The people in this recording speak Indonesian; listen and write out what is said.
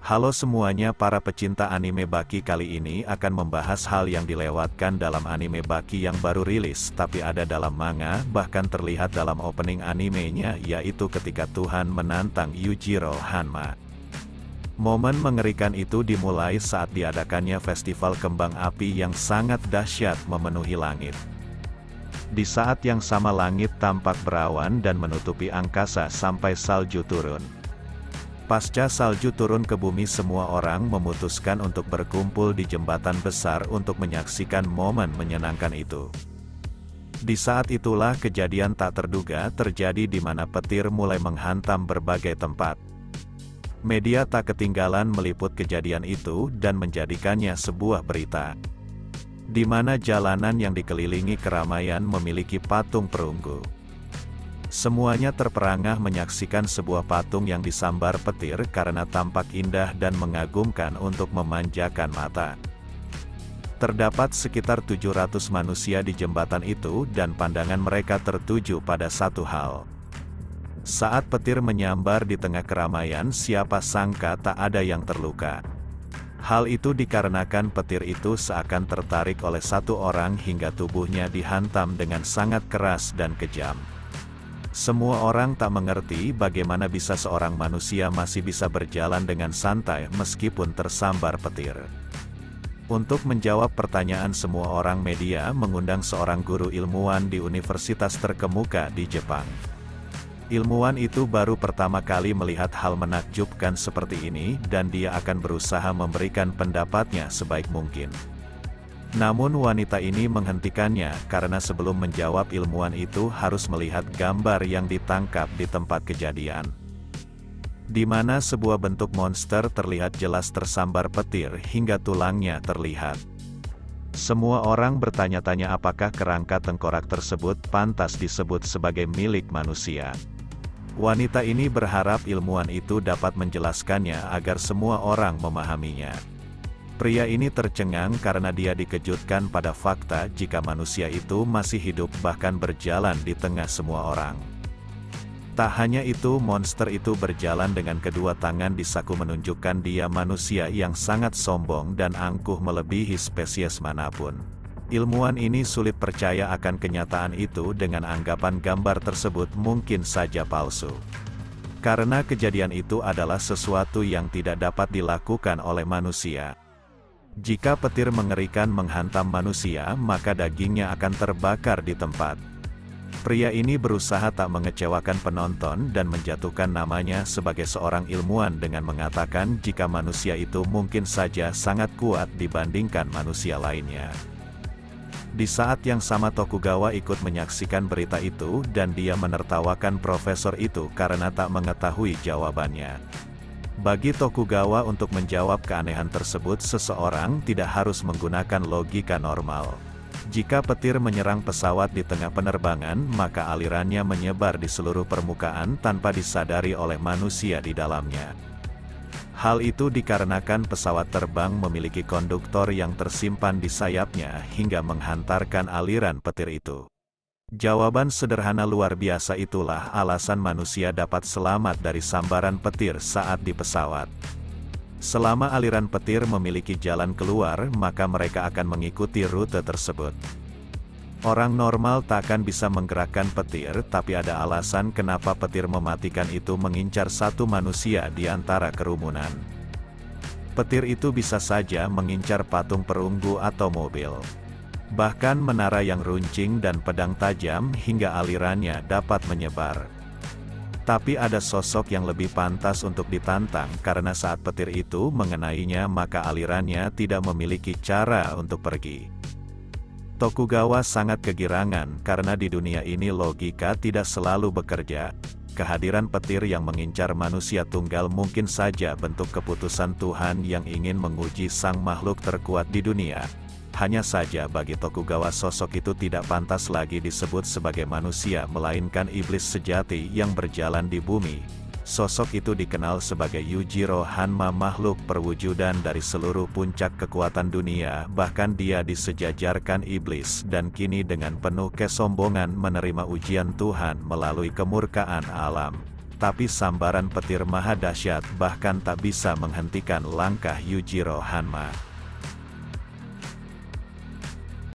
Halo semuanya, para pecinta anime Baki, kali ini akan membahas hal yang dilewatkan dalam anime Baki yang baru rilis tapi ada dalam manga, bahkan terlihat dalam opening animenya, yaitu ketika Tuhan menantang Yujiro Hanma. Momen mengerikan itu dimulai saat diadakannya festival kembang api yang sangat dahsyat memenuhi langit. Di saat yang sama langit tampak berawan dan menutupi angkasa sampai salju turun. Pasca salju turun ke bumi, semua orang memutuskan untuk berkumpul di jembatan besar untuk menyaksikan momen menyenangkan itu. Di saat itulah kejadian tak terduga terjadi di mana petir mulai menghantam berbagai tempat. Media tak ketinggalan meliput kejadian itu dan menjadikannya sebuah berita. Di mana jalanan yang dikelilingi keramaian memiliki patung perunggu. Semuanya terperangah menyaksikan sebuah patung yang disambar petir karena tampak indah dan mengagumkan untuk memanjakan mata. Terdapat sekitar 700 manusia di jembatan itu dan pandangan mereka tertuju pada satu hal. Saat petir menyambar di tengah keramaian, siapa sangka tak ada yang terluka. Hal itu dikarenakan petir itu seakan tertarik oleh satu orang hingga tubuhnya dihantam dengan sangat keras dan kejam. Semua orang tak mengerti bagaimana bisa seorang manusia masih bisa berjalan dengan santai meskipun tersambar petir. Untuk menjawab pertanyaan semua orang, media mengundang seorang guru ilmuwan di universitas terkemuka di Jepang. Ilmuwan itu baru pertama kali melihat hal menakjubkan seperti ini dan dia akan berusaha memberikan pendapatnya sebaik mungkin. Namun wanita ini menghentikannya karena sebelum menjawab, ilmuwan itu harus melihat gambar yang ditangkap di tempat kejadian. Di mana sebuah bentuk monster terlihat jelas tersambar petir hingga tulangnya terlihat. Semua orang bertanya-tanya apakah kerangka tengkorak tersebut pantas disebut sebagai milik manusia. Wanita ini berharap ilmuwan itu dapat menjelaskannya agar semua orang memahaminya. Pria ini tercengang karena dia dikejutkan pada fakta jika manusia itu masih hidup bahkan berjalan di tengah semua orang. Tak hanya itu, monster itu berjalan dengan kedua tangan di saku menunjukkan dia manusia yang sangat sombong dan angkuh melebihi spesies manapun. Ilmuwan ini sulit percaya akan kenyataan itu dengan anggapan gambar tersebut mungkin saja palsu. Karena kejadian itu adalah sesuatu yang tidak dapat dilakukan oleh manusia. Jika petir mengerikan menghantam manusia, maka dagingnya akan terbakar di tempat. Pria ini berusaha tak mengecewakan penonton dan menjatuhkan namanya sebagai seorang ilmuwan dengan mengatakan jika manusia itu mungkin saja sangat kuat dibandingkan manusia lainnya. Di saat yang sama Tokugawa ikut menyaksikan berita itu dan dia menertawakan profesor itu karena tak mengetahui jawabannya. Bagi Tokugawa untuk menjawab keanehan tersebut, seseorang tidak harus menggunakan logika normal. Jika petir menyerang pesawat di tengah penerbangan, maka alirannya menyebar di seluruh permukaan tanpa disadari oleh manusia di dalamnya. Hal itu dikarenakan pesawat terbang memiliki konduktor yang tersimpan di sayapnya hingga menghantarkan aliran petir itu. Jawaban sederhana luar biasa itulah alasan manusia dapat selamat dari sambaran petir saat di pesawat. Selama aliran petir memiliki jalan keluar, maka mereka akan mengikuti rute tersebut. Orang normal tak akan bisa menggerakkan petir, tapi ada alasan kenapa petir mematikan itu mengincar satu manusia di antara kerumunan. Petir itu bisa saja mengincar patung perunggu atau mobil. Bahkan menara yang runcing dan pedang tajam hingga alirannya dapat menyebar. Tapi ada sosok yang lebih pantas untuk ditantang karena saat petir itu mengenainya maka alirannya tidak memiliki cara untuk pergi. Tokugawa sangat kegirangan karena di dunia ini logika tidak selalu bekerja. Kehadiran petir yang mengincar manusia tunggal mungkin saja bentuk keputusan Tuhan yang ingin menguji sang makhluk terkuat di dunia. Hanya saja bagi Tokugawa sosok itu tidak pantas lagi disebut sebagai manusia melainkan iblis sejati yang berjalan di bumi. Sosok itu dikenal sebagai Yujiro Hanma, makhluk perwujudan dari seluruh puncak kekuatan dunia, bahkan dia disejajarkan iblis dan kini dengan penuh kesombongan menerima ujian Tuhan melalui kemurkaan alam. tapi sambaran petir maha dahsyat bahkan tak bisa menghentikan langkah Yujiro Hanma.